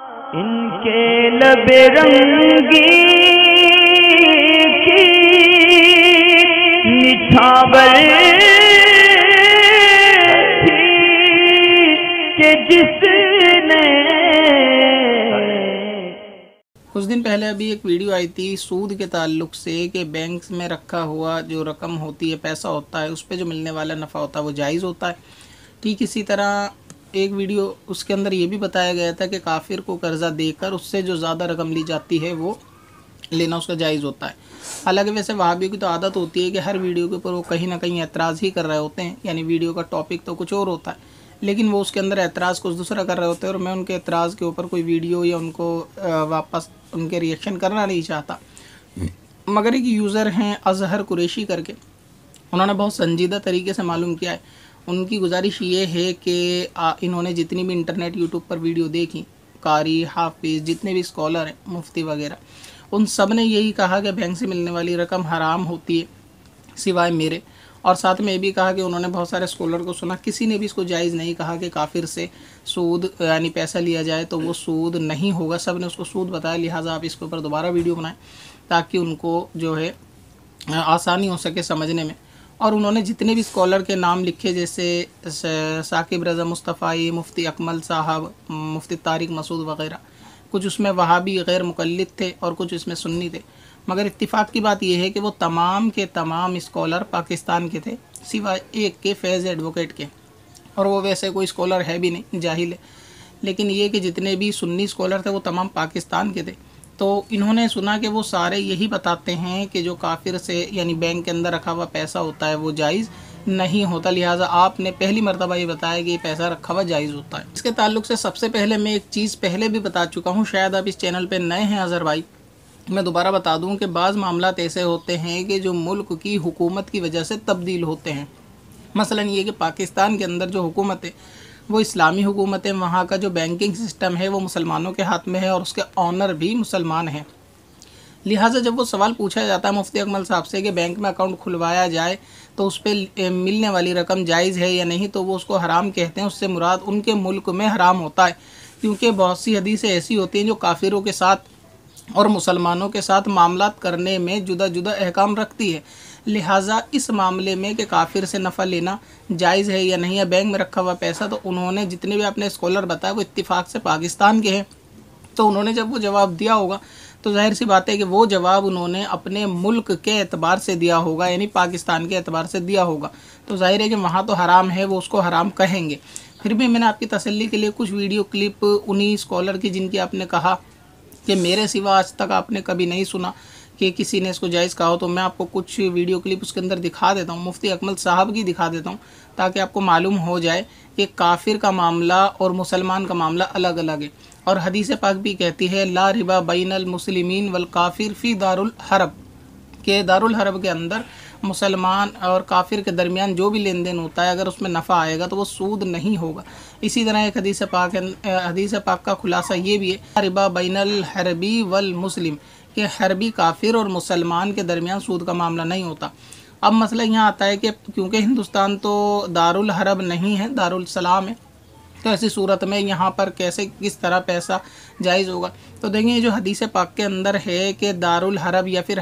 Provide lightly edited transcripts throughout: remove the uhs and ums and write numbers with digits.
ان کے لب رنگی کی نچھاور تھی کہ جس نے کچھ دن پہلے ابھی ایک ویڈیو آئی تھی سود کے تعلق سے کہ بینک میں رکھا ہوا جو رقم ہوتی ہے، پیسہ ہوتا ہے، اس پہ جو ملنے والا نفع ہوتا ہے وہ جائز ہوتا ہے۔ ٹھیک اسی طرح ایک ویڈیو اس کے اندر یہ بھی بتایا گیا تھا کہ کافر کو قرضہ دے کر اس سے جو زیادہ رقم لی جاتی ہے وہ لینا اس کا جائز ہوتا ہے۔ حالانکہ ویسے وہابیوں کی تو عادت ہوتی ہے کہ ہر ویڈیو کے اوپر وہ کہیں نہ کہیں اعتراض ہی کر رہے ہوتے ہیں، یعنی ویڈیو کا ٹاپک تو کچھ اور ہوتا ہے لیکن وہ اس کے اندر اعتراض کچھ دوسرا کر رہے ہوتے ہیں، اور میں ان کے اعتراض کے اوپر کوئی ویڈیو یا ان کو واپس ان کے ریئیکشن کرنا نہیں چاہتا۔ مگر ایک یوزر ہیں اظہر قریشی کر کے، انہوں نے بہت سنجیدہ طریقے سے معلوم کیا ہے۔ ان کی گزارش یہ ہے کہ انہوں نے جتنی بھی انٹرنیٹ یوٹیوب پر ویڈیو دیکھی، قاری، حافظ، جتنے بھی اسکالر ہیں، مفتی وغیرہ، ان سب نے یہی کہا کہ بینک سے ملنے والی رقم حرام ہوتی ہے سوائے میرے، اور ساتھ میں یہ بھی کہا کہ انہوں نے بہت سارے اسکالر کو سنا، کسی نے بھی اس کو جائز نہیں کہا کہ کافر سے سود یعنی پیسہ لیا جائے تو وہ سود نہیں ہوگا، سب نے اس کو سود بتایا۔ لہٰذا آپ اس کے اوپر دوبارہ ویڈیو بنائیں تاکہ ان کو جو ہے آسانی ہو سکے سمجھنے میں۔ اور انہوں نے جتنے بھی اسکالر کے نام لکھے جیسے ثاقب رضا مصطفی، مفتی اکمل صاحب، مفتی طارق مسعود وغیرہ، کچھ اس میں وہابی غیر مقلد تھے اور کچھ اس میں سنی تھے، مگر اتفاق کی بات یہ ہے کہ وہ تمام کے تمام اسکالر پاکستان کے تھے سوائے ایک کے، فیض ایڈوکیٹ کے، اور وہ ویسے کوئی اسکالر ہے بھی نہیں، جاہل ہے، لیکن یہ کہ جتنے بھی سنی اسکالر تھے وہ تمام پاکستان کے تھے۔ تو انہوں نے سنا کہ وہ سارے یہی بتاتے ہیں کہ جو کافر سے یعنی بینک کے اندر رکھا ہوا پیسہ ہوتا ہے وہ جائز نہیں ہوتا، لہٰذا آپ نے پہلی مرتبہ یہ بتایا کہ یہ پیسہ رکھا ہوا جائز ہوتا ہے۔ اس کے تعلق سے سب سے پہلے میں ایک چیز پہلے بھی بتا چکا ہوں، شاید آپ اس چینل پہ نئے ہیں اظہر بھائی، میں دوبارہ بتا دوں کہ بعض معاملات ایسے ہوتے ہیں کہ جو ملک کی حکومت کی وجہ سے تبدیل ہوتے ہیں۔ مثلا یہ کہ پاکستان کے اندر جو حکومت ہے وہ اسلامی حکومت ہے، وہاں کا جو بینکنگ سسٹم ہے وہ مسلمانوں کے ہاتھ میں ہے اور اس کے آنر بھی مسلمان ہیں۔ لہٰذا جب وہ سوال پوچھا جاتا ہے مفتی اکمل صاحب سے کہ بینک میں اکاؤنٹ کھلوایا جائے تو اس پہ ملنے والی رقم جائز ہے یا نہیں، تو وہ اس کو حرام کہتے ہیں۔ اس سے مراد ان کے ملک میں حرام ہوتا ہے، کیونکہ بہت سی حدیثیں ایسی ہوتی ہیں جو کافروں کے ساتھ اور مسلمانوں کے ساتھ معاملات کرنے میں جدا جدا احکام رکھتی ہے۔ لہٰذا اس معاملے میں کہ کافر سے نفع لینا جائز ہے یا نہیں ہے بینک میں رکھا ہوا پیسہ، تو انہوں نے جتنے بھی اپنے اسکالر بتایا وہ اتفاق سے پاکستان کے ہیں، تو انہوں نے جب وہ جواب دیا ہوگا تو ظاہر سی بات ہے کہ وہ جواب انہوں نے اپنے ملک کے اعتبار سے دیا ہوگا، یعنی پاکستان کے اعتبار سے دیا ہوگا، تو ظاہر ہے کہ وہاں تو حرام ہے، وہ اس کو حرام کہیں گے۔ پھر بھی میں نے آپ کی تسلی کے لیے کچھ ویڈیو کلپ انہی اسکالر کی جن کی آپ نے کہا کہ میرے سوا آج تک آپ نے کبھی نہیں سنا کہ کسی نے اس کو جائز کہا ہو، تو میں آپ کو کچھ ویڈیو کلپ اس کے اندر دکھا دیتا ہوں، مفتی اکمل صاحب کی دکھا دیتا ہوں تاکہ آپ کو معلوم ہو جائے کہ کافر کا معاملہ اور مسلمان کا معاملہ الگ الگ ہے۔ اور حدیث پاک بھی کہتی ہے لا ربا بین المسلمین والکافر فی دار الحرب، کہ دار الحرب کے اندر مسلمان اور کافر کے درمیان جو بھی لین دین ہوتا ہے اگر اس میں نفع آئے گا تو وہ سود نہیں ہوگا۔ اسی طرح ایک حدیث پاک کا خلاصہ یہ بھی ہے ربا بین الحربی والمسلم، کہ حربی کافر اور مسلمان کے درمیان سود کا معاملہ نہیں ہوتا۔ اب مسئلہ یہاں آتا ہے کہ کیونکہ ہندوستان تو دار الحرب نہیں ہے، دار السلام ہے، تو ایسی صورت میں یہاں پر کیسے کس طرح پیسہ جائز ہوگا؟ تو دیکھیں جو حدیث پاک کے اندر ہے کہ دار الحرب یا پھر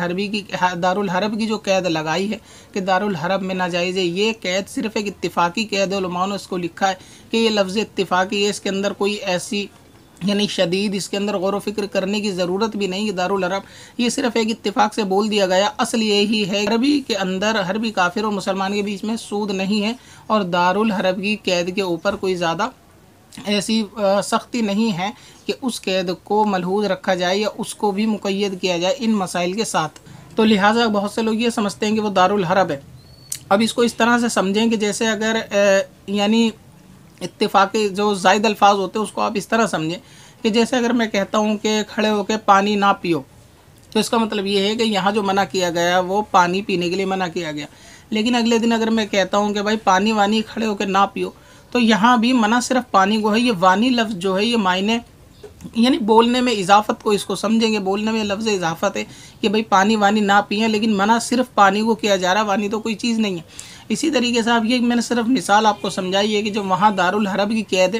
دار الحرب کی جو قید لگائی ہے کہ دار الحرب میں ناجائز ہے، یہ قید صرف ایک اتفاقی قید ہے، علماء نے اس کو لکھا ہے کہ یہ لفظ اتفاقی ہے، اس کے اندر کوئی ایسی یعنی شدید اس کے اندر غور و فکر کرنے کی ضرورت بھی نہیں کہ دار الحرب، یہ صرف ایک اتفاق سے بول دیا گیا۔ اصل یہی ہے عربی کے اندر حربی کافر اور مسلمان کے بیچ میں سود نہیں ہے، اور دار الحرب کی قید کے اوپر کوئی زیادہ ایسی سختی نہیں ہے کہ اس قید کو ملحوظ رکھا جائے یا اس کو بھی مقید کیا جائے ان مسائل کے ساتھ۔ تو لہٰذا بہت سے لوگ یہ سمجھتے ہیں کہ وہ دار الحرب ہے۔ اب اس کو اس طرح سے سمجھیں کہ جیسے اگر یعنی اتفاقی جو زائد الفاظ ہوتے ہیں اس کو آپ اس طرح سمجھیں کہ جیسے اگر میں کہتا ہوں کہ کھڑے ہو کے پانی نہ پیو، تو اس کا مطلب یہ ہے کہ یہاں جو منع کیا گیا وہ پانی پینے کے لیے منع کیا گیا، لیکن اگلے دن اگر میں کہتا ہوں کہ بھائی پانی وانی کھڑے ہو کے نہ پیو، تو یہاں بھی منع صرف پانی کو ہے۔ یہ وانی لفظ جو ہے یہ معنی یعنی بولنے میں اضافت کو اس کو سمجھیں گے، بولنے میں لفظ اضافت ہے کہ بھائی پانی وانی نہ پئیں، لیکن منع صرف پانی کو کیا جا رہا، وانی تو کوئی چیز نہیں ہے۔ اسی طریقے سے آپ یہ میں نے صرف مثال آپ کو سمجھائی ہے کہ جو وہاں دار الحرب کی قید ہے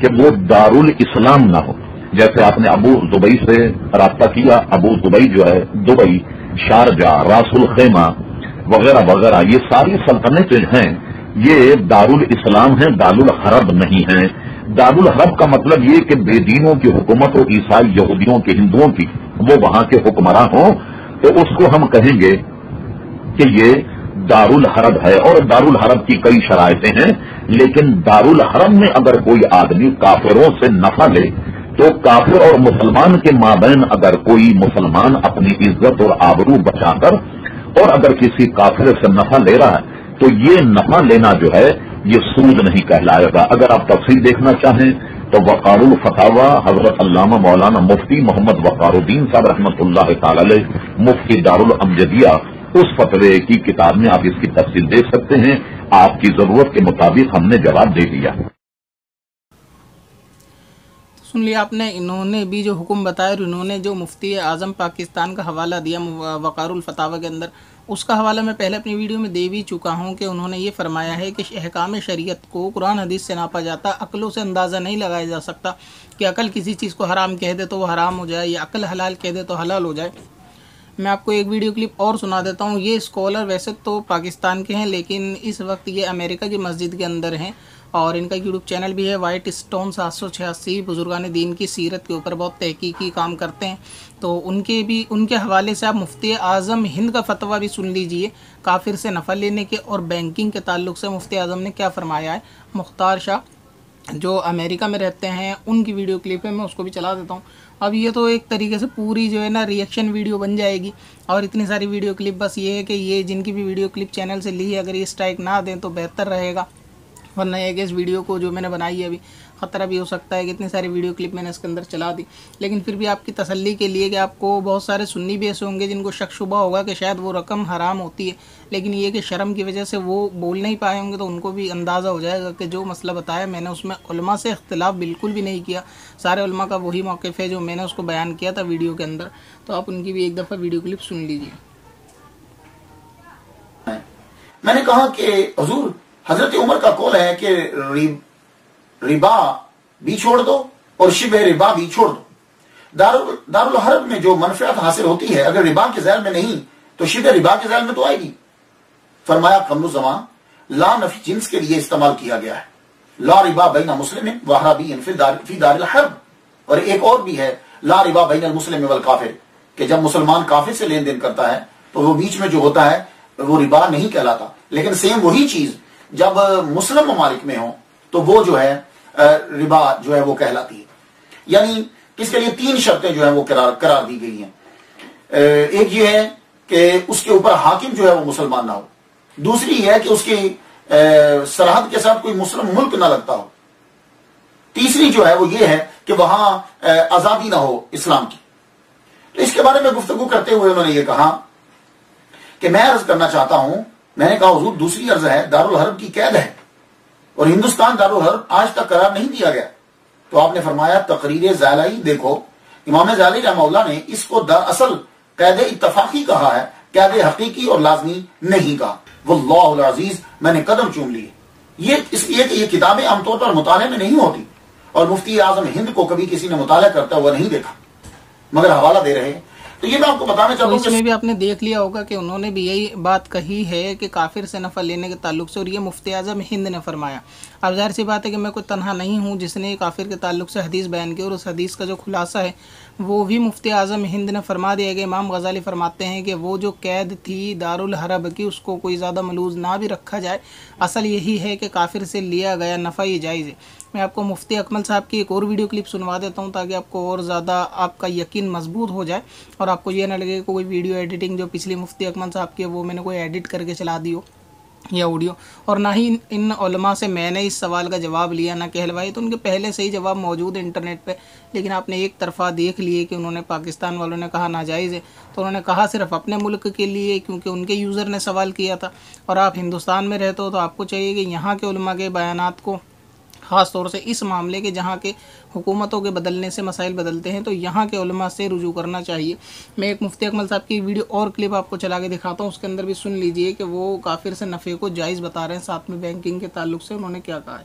کہ وہ دارل اسلام نہ ہو. جیسے آپ نے ابو ظبی سے رابطہ کیا، ابو ظبی جو ہے دبئی، شارجہ، راس الخیمہ وغیرہ وغیرہ، یہ ساری سلطنتیں ہیں، یہ دارالاسلام ہیں، دارالحرب نہیں ہیں. دارالحرب کا مطلب یہ کہ بے دینوں کی حکومت ہو، عیسائی، یہودیوں کی، ہندوؤں کی، وہ وہاں کے حکمراں ہوں، تو اس کو ہم کہیں گے کہ یہ دارالحرب ہے. اور دارالحرب کی کئی شرائطیں ہیں، لیکن دارالحرب میں اگر کوئی آدمی کافروں سے نفع لے تو کافر اور مسلمان کے مابین اگر کوئی مسلمان اپنی عزت اور آبرو بچا کر اور اگر کسی کافر سے نفع لے رہا ہے تو یہ نفع لینا جو ہے یہ سود نہیں کہلائے گا. اگر آپ تفصیل دیکھنا چاہیں تو وقار الفتاوی حضرت علامہ مولانا مفتی محمد وقار الدین صاحب رحمۃ اللہ تعالی علیہ مفتی دارالامجدیہ، اس فتوے کی کتاب میں آپ اس کی تفصیل دیکھ سکتے ہیں. آپ کی ضرورت کے مطابق ہم نے جواب دے دیا. سن لیا آپ نے، انہوں نے بھی جو حکم بتایا اور انہوں نے جو مفتی اعظم پاکستان کا حوالہ دیا وقار الفتاوی کے اندر، اس کا حوالہ میں پہلے اپنی ویڈیو میں دے بھی چکا ہوں کہ انہوں نے یہ فرمایا ہے کہ احکام شریعت کو قرآن حدیث سے ناپا جاتا، عقلوں سے اندازہ نہیں لگایا جا سکتا کہ عقل کسی چیز کو حرام کہہ دے تو وہ حرام ہو جائے یا عقل حلال کہہ دے تو حلال ہو جائے. میں آپ کو ایک ویڈیو کلپ اور سنا دیتا ہوں. یہ اسکالر ویسے تو پاکستان کے ہیں لیکن اس وقت یہ امریکہ کی مسجد کے اندر ہیں اور ان کا یوٹیوب چینل بھی ہے وائٹ اسٹون 786. بزرگان دین کی سیرت کے اوپر بہت تحقیقی کام کرتے ہیں. تو ان کے حوالے سے آپ مفتی اعظم ہند کا فتویٰ بھی سن لیجئے کافر سے نفع لینے کے اور بینکنگ کے تعلق سے مفتی اعظم نے کیا فرمایا ہے. مختار شاہ جو امریکہ میں رہتے ہیں ان کی ویڈیو کلپ ہے، میں اس کو بھی چلا دیتا ہوں. اب یہ تو ایک طریقے سے پوری جو ہے نا ریئیکشن ویڈیو بن جائے گی اور اتنی ساری ویڈیو کلپ، بس یہ ہے کہ یہ جن کی بھی ویڈیو کلپ چینل سے لی ہے اگر یہ اسٹرائک نہ دیں تو بہتر رہے گا، ورنہ یہ کہ اس ویڈیو کو جو میں نے بنائی ہے ابھی خطرہ بھی ہو سکتا ہے کہ اتنی ساری ویڈیو کلپ میں نے اس کے اندر چلا دی. لیکن پھر بھی آپ کی تسلی کے لیے کہ آپ کو بہت سارے سنی بھی ایسے ہوں گے جن کو شک شبہ ہوگا کہ شاید وہ رقم حرام ہوتی ہے، لیکن یہ کہ شرم کی وجہ سے وہ بول نہیں پائے ہوں گے، تو ان کو بھی اندازہ ہو جائے گا کہ جو مسئلہ بتایا میں نے اس میں علماء سے اختلاف بالکل بھی نہیں کیا، سارے علماء کا وہی موقف ہے جو میں نے اس کو بیان کیا تھا ویڈیو کے اندر. تو آپ ان کی بھی ایک دفعہ ویڈیو کلپ سن لیجیے. میں نے کہا کہ حضور حضرت عمر کا قول ہے کہ ربا بھی چھوڑ دو اور شبہ ربا بھی چھوڑ دو. دارالحرب میں جو منفعت حاصل ہوتی ہے اگر ربا کے ذیل میں نہیں تو شبہ ربا کے ذیل میں تو آئے گی. فرمایا قمر الزمان لا نفی جنس کے لیے استعمال کیا گیا ہے. لا ربا بین مسلم و عربی فی دار الحرب. اور ایک اور بھی ہے لا ربا بین المسلم والکافر، کہ جب مسلمان کافر سے لین دین کرتا ہے تو وہ بیچ میں جو ہوتا ہے وہ ربا نہیں کہلاتا. لیکن سیم وہی چیز جب مسلم ممالک میں ہوں تو وہ جو ہے ربا جو ہے وہ کہلاتی ہے. یعنی اس کے لیے 3 شرطیں جو ہیں وہ قرار دی گئی ہیں. ایک یہ ہے کہ اس کے اوپر حاکم جو ہے وہ مسلمان نہ ہو. دوسری ہے کہ اس کی سرحد کے ساتھ کوئی مسلم ملک نہ لگتا ہو. تیسری جو ہے وہ یہ ہے کہ وہاں آزادی نہ ہو اسلام کی. تو اس کے بارے میں گفتگو کرتے ہوئے انہوں نے یہ کہا کہ میں عرض کرنا چاہتا ہوں. میں نے کہا حضور دوسری عرض ہے دارالحرب کی قید ہے اور ہندوستان دارالحرب آج تک قرار نہیں دیا گیا. تو آپ نے فرمایا تقریر زیلائی دیکھو، امام زیلائی رحمہ اللہ نے اس کو دراصل قید اتفاقی کہا ہے، قید حقیقی اور لازمی نہیں کہا. واللہ العزیز میں نے قدم چوم لیے. یہ اس لیے کہ یہ کتابیں عام طور پر مطالعے میں نہیں ہوتی اور مفتی اعظم ہند کو کبھی کسی نے مطالعہ کرتا ہوا نہیں دیکھا مگر حوالہ دے رہے ہیں. تو یہ میں آپ کو بتانا چاہتا ہوں. اس میں بھی آپ نے دیکھ لیا ہوگا کہ انہوں نے بھی یہی بات کہی ہے کہ کافر سے نفع لینے کے تعلق سے، اور یہ مفتی اعظم ہند نے فرمایا. اب ظاہر سی بات ہے کہ میں کوئی تنہا نہیں ہوں جس نے کافر کے تعلق سے حدیث بیان کی، اور اس حدیث کا جو خلاصہ ہے وہ بھی مفتی اعظم ہند نے فرما دیا کہ امام غزالی فرماتے ہیں کہ وہ جو قید تھی دارالحرب کی اس کو کوئی زیادہ ملوث نہ بھی رکھا جائے. اصل یہی ہے کہ کافر سے لیا گیا نفع یہ جائز ہے. میں آپ کو مفتی اکمل صاحب کی ایک اور ویڈیو کلپ سنوا دیتا ہوں تاکہ آپ کو اور زیادہ آپ کا یقین مضبوط ہو جائے اور آپ کو یہ نہ لگے کہ کوئی ویڈیو ایڈیٹنگ جو پچھلی مفتی اکمل صاحب کی ہے وہ میں نے کوئی ایڈٹ کر کے چلا دی ہو یا آڈیو. اور نہ ہی ان علماء سے میں نے اس سوال کا جواب لیا نہ کہلوائی، تو ان کے پہلے سے ہی جواب موجود ہے انٹرنیٹ پہ. لیکن آپ نے ایک طرفہ دیکھ لیے کہ انہوں نے پاکستان والوں نے کہا ناجائز ہے، تو انہوں نے کہا صرف اپنے ملک کے لیے کیونکہ ان کے یوزر نے سوال کیا تھا. اور آپ ہندوستان میں رہتے ہو تو آپ کو چاہیے کہ یہاں کے علماء کے بیانات کو، خاص طور سے اس معاملے کے جہاں کے حکومتوں کے بدلنے سے مسائل بدلتے ہیں، تو یہاں کے علماء سے رجوع کرنا چاہیے. میں ایک مفتی اکمل صاحب کی ویڈیو اور کلپ آپ کو چلا کے دکھاتا ہوں، اس کے اندر بھی سن لیجئے کہ وہ کافر سے نفع کو جائز بتا رہے ہیں، ساتھ میں بینکنگ کے تعلق سے انہوں نے کیا کہا ہے.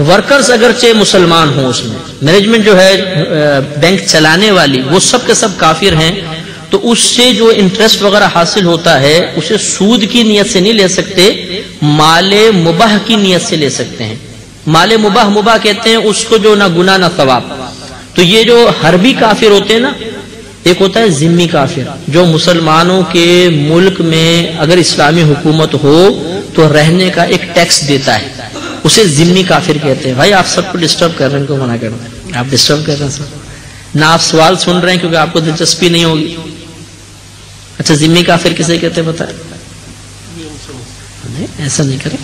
ورکرز اگرچہ مسلمان ہوں، اس میں مینجمنٹ جو ہے بینک چلانے والی وہ سب کے سب کافر ہیں، تو اس سے جو انٹرسٹ وغیرہ حاصل ہوتا ہے اسے سود کی نیت سے نہیں لے سکتے، مال مباح کی نیت سے لے سکتے ہیں۔ مال مباح، مباح کہتے ہیں اس کو جو نہ گناہ نہ ثواب۔ تو یہ جو حربی کافر ہوتے ہیں نا، ایک ہوتا ہے ذمی کافر جو مسلمانوں کے ملک میں اگر اسلامی حکومت ہو تو رہنے کا ایک ٹیکس دیتا ہے، اسے ذمی کافر کہتے ہیں۔ بھائی آپ سب کو ڈسٹرب کر رہے ہیں، ان کو منع کر رہے ہیں، آپ ڈسٹرب کر رہے ہیں سر، نہ آپ سوال سن رہے ہیں کیونکہ آپ کو دلچسپی نہیں ہوگی۔ اچھا ذمی کافر کسے کہتے ہیں بتائیں؟ ایسا نہیں کریں۔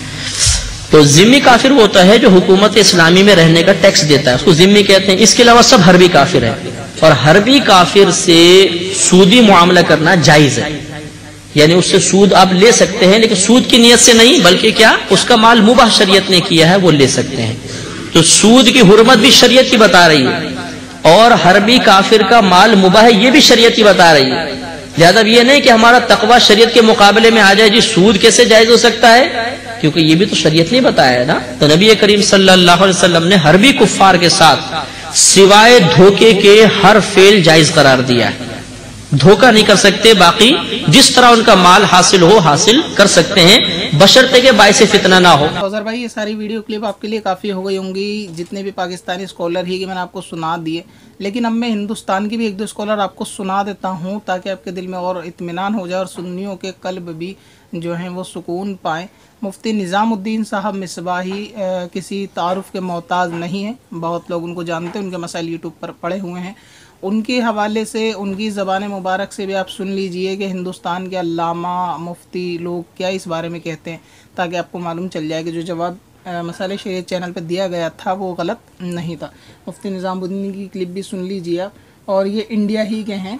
تو ذمی کافر وہ ہوتا ہے جو حکومت اسلامی میں رہنے کا ٹیکس دیتا ہے، اس کو ذمی کہتے ہیں۔ اس کے علاوہ سب حربی کافر ہیں، اور حربی کافر سے سودی معاملہ کرنا جائز ہے، یعنی اس سے سود آپ لے سکتے ہیں، لیکن سود کی نیت سے نہیں، بلکہ کیا اس کا مال مباح شریعت نے کیا ہے وہ لے سکتے ہیں۔ تو سود کی حرمت بھی شریعت کی بتا رہی ہے، اور حربی کافر کا مال مباح ہے یہ بھی شریعت کی بتا رہی ہے۔ لہذا یہ نہیں کہ ہمارا تقوی شریعت کے مقابلے میں آ جائے، جی سود کیسے جائز ہو سکتا ہے، کیونکہ یہ بھی تو شریعت نے بتایا ہے نا۔ تو نبی کریم صلی اللہ علیہ وسلم نے حربی کفار کے ساتھ سوائے دھوکے کے ہر فعل جائز قرار دیا ہے، دھوکہ نہیں کر سکتے، باقی جس طرح ان کا مال حاصل ہو حاصل کر سکتے ہیں، بشرطے کہ باعث فتنہ نہ ہو۔ اوزر بھائی یہ ساری ویڈیو کلپ آپ کے لیے کافی ہو گئی ہوں گی، جتنے بھی پاکستانی اسکالر ہی کہ میں نے آپ کو سنا دیے، لیکن اب میں ہندوستان کی بھی ایک دو اسکالر آپ کو سنا دیتا ہوں تاکہ آپ کے دل میں اور اطمینان ہو جائے اور سنیوں کے قلب بھی جو ہیں وہ سکون پائیں۔ مفتی نظام الدین صاحب مصباحی کسی تعارف کے محتاج نہیں ہیں، بہت لوگ ان کو جانتے ہیں، ان کے مسائل یوٹیوب پر پڑے ہوئے ہیں۔ ان کے حوالے سے ان کی زبان مبارک سے بھی آپ سن لیجئے کہ ہندوستان کے علامہ مفتی لوگ کیا اس بارے میں کہتے ہیں، تاکہ آپ کو معلوم چل جائے کہ جو جواب مسئلہ شریعت چینل پہ دیا گیا تھا وہ غلط نہیں تھا۔ مفتی نظام الدین کی کلپ بھی سن لیجئے آپ، اور یہ انڈیا ہی کے ہیں،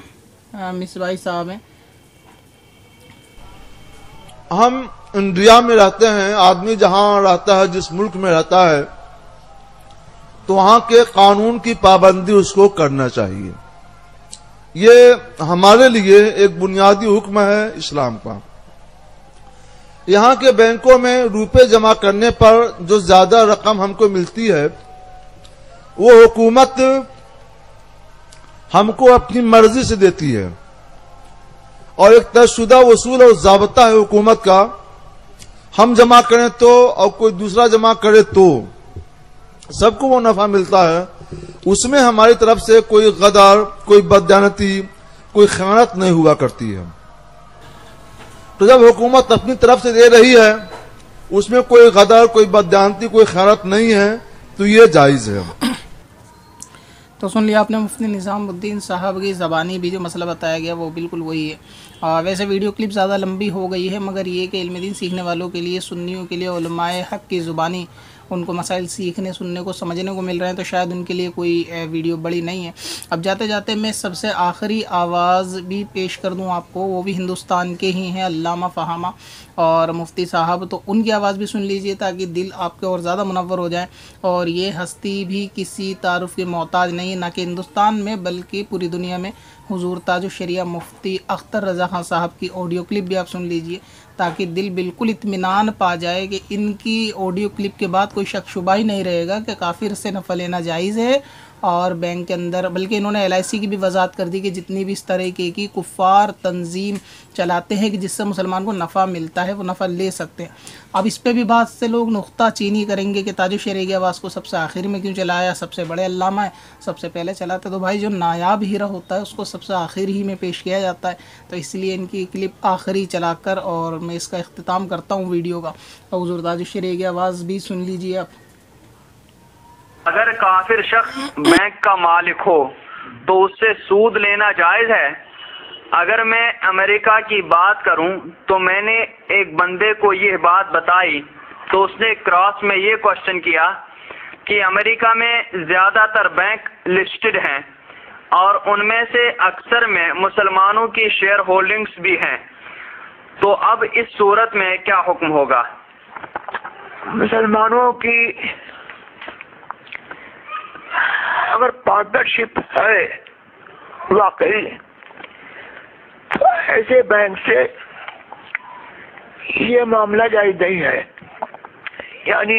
مصباحی صاحب ہیں۔ ہم انڈیا میں رہتے ہیں، آدمی جہاں رہتا ہے، جس ملک میں رہتا ہے، تو وہاں کے قانون کی پابندی اس کو کرنا چاہیے۔ یہ ہمارے لیے ایک بنیادی حکم ہے اسلام کا۔ یہاں کے بینکوں میں روپے جمع کرنے پر جو زیادہ رقم ہم کو ملتی ہے، وہ حکومت ہم کو اپنی مرضی سے دیتی ہے، اور ایک طے شدہ اصول اور ضابطہ ہے حکومت کا، ہم جمع کریں تو اور کوئی دوسرا جمع کرے تو سب کو وہ نفع ملتا ہے، اس میں ہماری طرف سے کوئی غدر، کوئی بددیانتی، کوئی خیانت نہیں ہوا کرتی ہے۔ تو جب حکومت اپنی طرف سے دے رہی ہے، اس میں کوئی غدر، کوئی بددیانتی، کوئی خیانت نہیں ہے، تو یہ جائز ہے۔ تو سن لیا آپ نے مفتی نظام الدین صاحب کی زبانی بھی جو مسئلہ بتایا گیا وہ بالکل وہی ہے۔ ویسے ویڈیو کلپ زیادہ لمبی ہو گئی ہے، مگر یہ کہ علم دین سیکھنے والوں کے لیے، سنیوں کے لیے، علماء حق کی زبانی ان کو مسائل سیکھنے، سننے کو، سمجھنے کو مل رہے ہیں، تو شاید ان کے لیے کوئی ویڈیو بڑی نہیں ہے۔ اب جاتے جاتے میں سب سے آخری آواز بھی پیش کر دوں آپ کو، وہ بھی ہندوستان کے ہی ہیں، علامہ فہامہ اور مفتی صاحب، تو ان کی آواز بھی سن لیجئے تاکہ دل آپ کے اور زیادہ منور ہو جائے۔ اور یہ ہستی بھی کسی تعارف کے محتاج نہیں، نہ کہ ہندوستان میں بلکہ پوری دنیا میں۔ حضور تاج الشریعہ مفتی اختر رضا خان صاحب کی آڈیو کلپ بھی آپ سن لیجئے تاکہ دل بالکل اطمینان پا جائے کہ ان کی آڈیو کلپ کے بعد کوئی شک شبہ ہی نہیں رہے گا کہ کافر سے نفع لینا جائز ہے، اور بینک کے اندر، بلکہ انہوں نے LIC کی بھی وضاحت کر دی کہ جتنی بھی اس طرح کی کفار تنظیم چلاتے ہیں کہ جس سے مسلمان کو نفع ملتا ہے وہ نفع لے سکتے ہیں۔ اب اس پہ بھی بات سے لوگ نقطہ چینی کریں گے کہ تاج الشریعہ کی آواز کو سب سے آخر میں کیوں چلایا، سب سے بڑے علامہ ہے، سب سے پہلے چلاتے، تو بھائی جو نایاب ہیرا ہوتا ہے اس کو سب سے آخر ہی میں پیش کیا جاتا ہے، تو اس لیے ان کی کلپ آخری چلا کر اور میں اس کا اختتام کرتا ہوں ویڈیو کا۔ حضور تاج الشریعہ کی آواز بھی سن لیجیے آپ۔ اگر کافر شخص بینک کا مالک ہو تو اس سے سود لینا جائز ہے۔ اگر میں امریکہ کی بات کروں تو میں نے ایک بندے کو یہ بات بتائی تو اس نے کراس میں یہ کوشچن کیا کہ امریکہ میں زیادہ تر بینک لسٹڈ ہیں اور ان میں سے اکثر میں مسلمانوں کی شیئر ہولڈنگز بھی ہیں، تو اب اس صورت میں کیا حکم ہوگا؟ مسلمانوں کی اگر پارٹنرشپ ہے واقعی تو ایسے بینک سے یہ معاملہ جائز نہیں ہے، یعنی